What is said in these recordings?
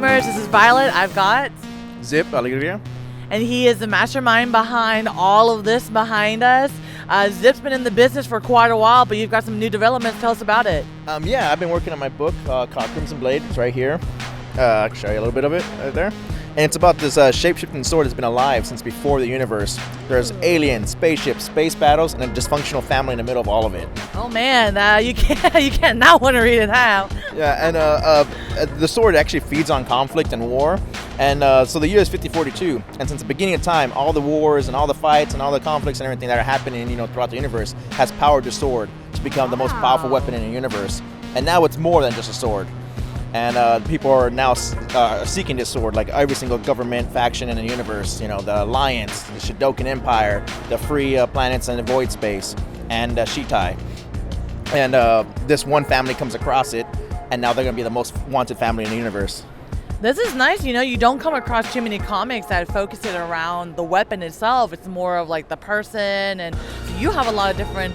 Gamers. This is Violet. I've got Zip, Alegria. And he is the mastermind behind all of this behind us. Zip's been in the business for quite a while, but you've got some new developments. Tell us about it. Yeah, I've been working on my book called Crimson Blade. It's right here. I can show you a little bit of it right there. And it's about this shape-shifting sword that's been alive since before the universe. There's aliens, spaceships, space battles, and a dysfunctional family in the middle of all of it. Oh man, you can't not want to read it now. Yeah, and the sword actually feeds on conflict and war. And so the year is 5042, and since the beginning of time, all the wars and all the fights and all the conflicts and everything that are happening, throughout the universe has powered the sword to become the most powerful weapon in the universe. And now it's more than just a sword. And people are now seeking this sword, like every single government faction in the universe. The Alliance, the Shidokan Empire, the Free Planets and the Void Space, and Shitai. And this one family comes across it, and now they're going to be the most wanted family in the universe. This is nice. You don't come across too many comics that focus it around the weapon itself. It's more of like the person, and you have a lot of different,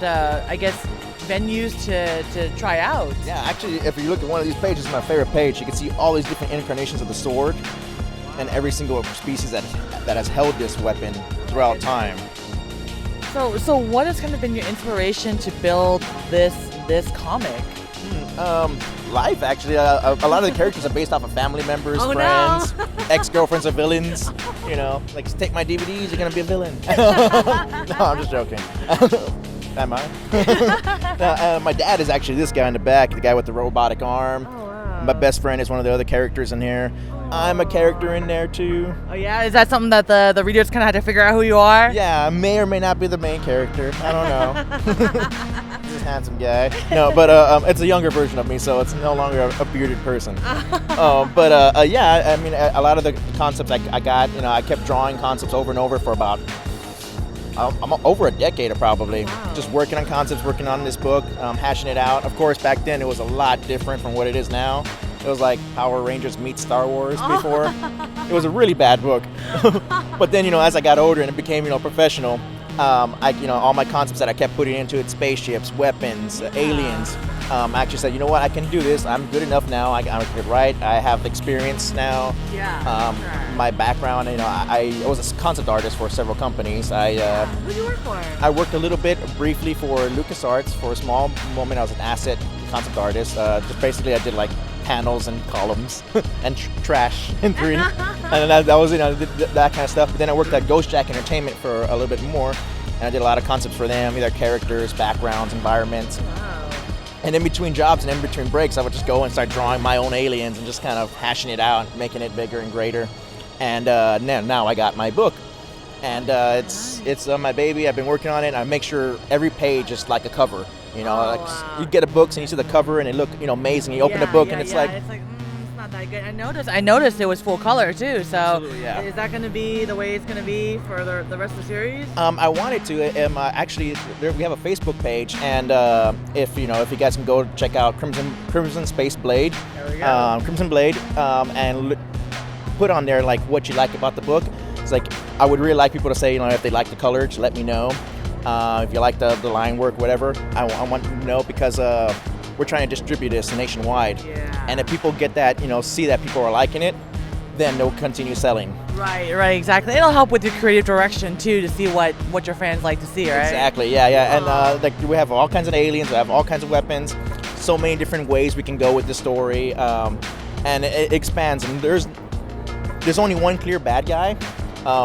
venues to try out. Yeah, actually, if you look at one of these pages, it's my favorite page. You can see all these different incarnations of the sword and every single species that has held this weapon throughout time. So what has kind of been your inspiration to build this comic? Life, actually. A lot of the characters are based off of family members, friends, ex-girlfriends are villains. Like, take my DVDs, you're gonna be a villain. No, I'm just joking. Am I? My dad is actually this guy in the back, the guy with the robotic arm. Oh, wow. My best friend is one of the other characters in here. I'm a character in there too. Oh yeah, is that something that the readers kind of had to figure out who you are? Yeah, I may or may not be the main character. I don't know. This handsome guy. No, but it's a younger version of me, so it's no longer a bearded person. Yeah, I mean, a lot of the concepts I got, I kept drawing concepts over and over for about I'm over a decade probably. Wow. Just working on concepts, working on this book, hashing it out. Of course, back then it was a lot different from what it is now. It was like Power Rangers meets Star Wars before. It was a really bad book. But then, as I got older and it became, professional, all my concepts that I kept putting into it, spaceships, weapons, aliens, I actually said, what, I can do this. I'm good enough now. I can write. I have experience now. Yeah. Sure. My background, I was a concept artist for several companies. Who do you work for? I worked a little bit briefly for LucasArts for a small moment. I was an asset concept artist. Just basically, I did like panels and columns and trash and green, and that was that kind of stuff. But then I worked at Ghost Jack Entertainment for a little bit more, and I did a lot of concepts for them, either characters, backgrounds, environments. Wow. And in between jobs and in between breaks, I would just go and start drawing my own aliens and just kind of hashing it out, making it bigger and greater. And now I got my book, and it's my baby. I've been working on it. I make sure every page is like a cover. Wow. You get a book and you see the cover and it look amazing. You open the book and it's like it's not that good. I noticed it was full color too. So Absolutely, yeah. Is that going to be the way it's going to be for the rest of the series? I wanted to. Actually, we have a Facebook page, and if you guys can go check out Crimson Space Blade, there we go. Crimson Blade, and put on there like what you like about the book. It's like I would really like people to say, if they like the color, just let me know. If you like the line work, whatever, I want to know, because we're trying to distribute this nationwide. Yeah. And if people get that, see that people are liking it, then they'll continue selling. Right, exactly. It'll help with your creative direction too, to see what your fans like to see, right? Exactly, yeah. And we have all kinds of aliens, we have all kinds of weapons, so many different ways we can go with the story, and it expands. And there's only one clear bad guy,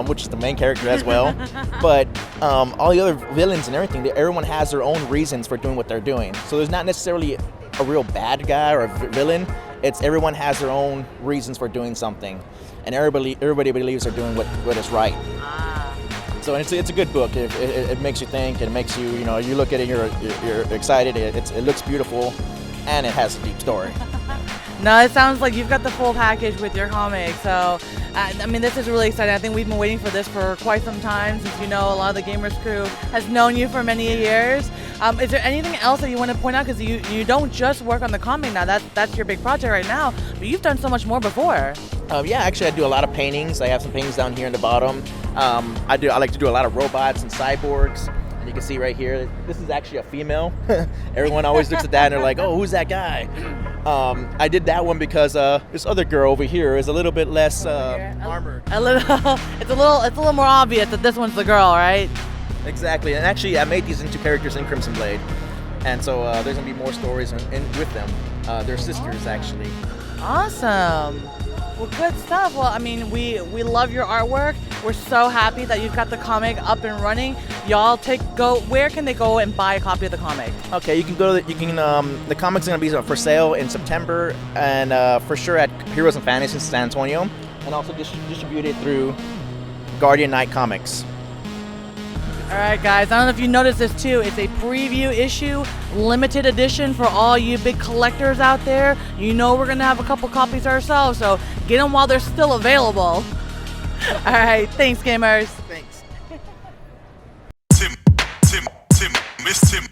which is the main character as well. But all the other villains and everything, everyone has their own reasons for doing what they're doing. So there's not necessarily a real bad guy or a villain. It's everyone has their own reasons for doing something, and everybody believes they're doing what is right. So it's a good book. It makes you think. It makes you you look at it, you're excited. It looks beautiful, and it has a deep story. No, it sounds like you've got the full package with your comic. So, this is really exciting. I think we've been waiting for this for quite some time, since a lot of the Gamers crew has known you for many years. Is there anything else that you want to point out? Because you don't just work on the comic now. That's your big project right now. But you've done so much more before. Yeah, actually, I do a lot of paintings. I have some paintings down here in the bottom. I like to do a lot of robots and cyborgs. And you can see right here, this is actually a female. Everyone always looks at that and they're like, oh, who's that guy? I did that one because this other girl over here is a little bit less armored. It's a little more obvious that this one's the girl, right? Exactly, and actually I made these into characters in Crimson Blade. And so there's going to be more stories with them. They're sisters, actually. Awesome. Well, good stuff. Well, I mean, we love your artwork. We're so happy that you've got the comic up and running. Y'all where can they go and buy a copy of the comic? Okay, you can go to the comic's going to be for sale in September, and for sure at Heroes and Fantasy in San Antonio, and also distributed through Guardian Knight Comics. All right, guys, I don't know if you noticed this too. It's a preview issue, limited edition for all you big collectors out there. You know we're going to have a couple copies ourselves, so get them while they're still available. All right, thanks, gamers. Thanks. Tim, Miss Tim.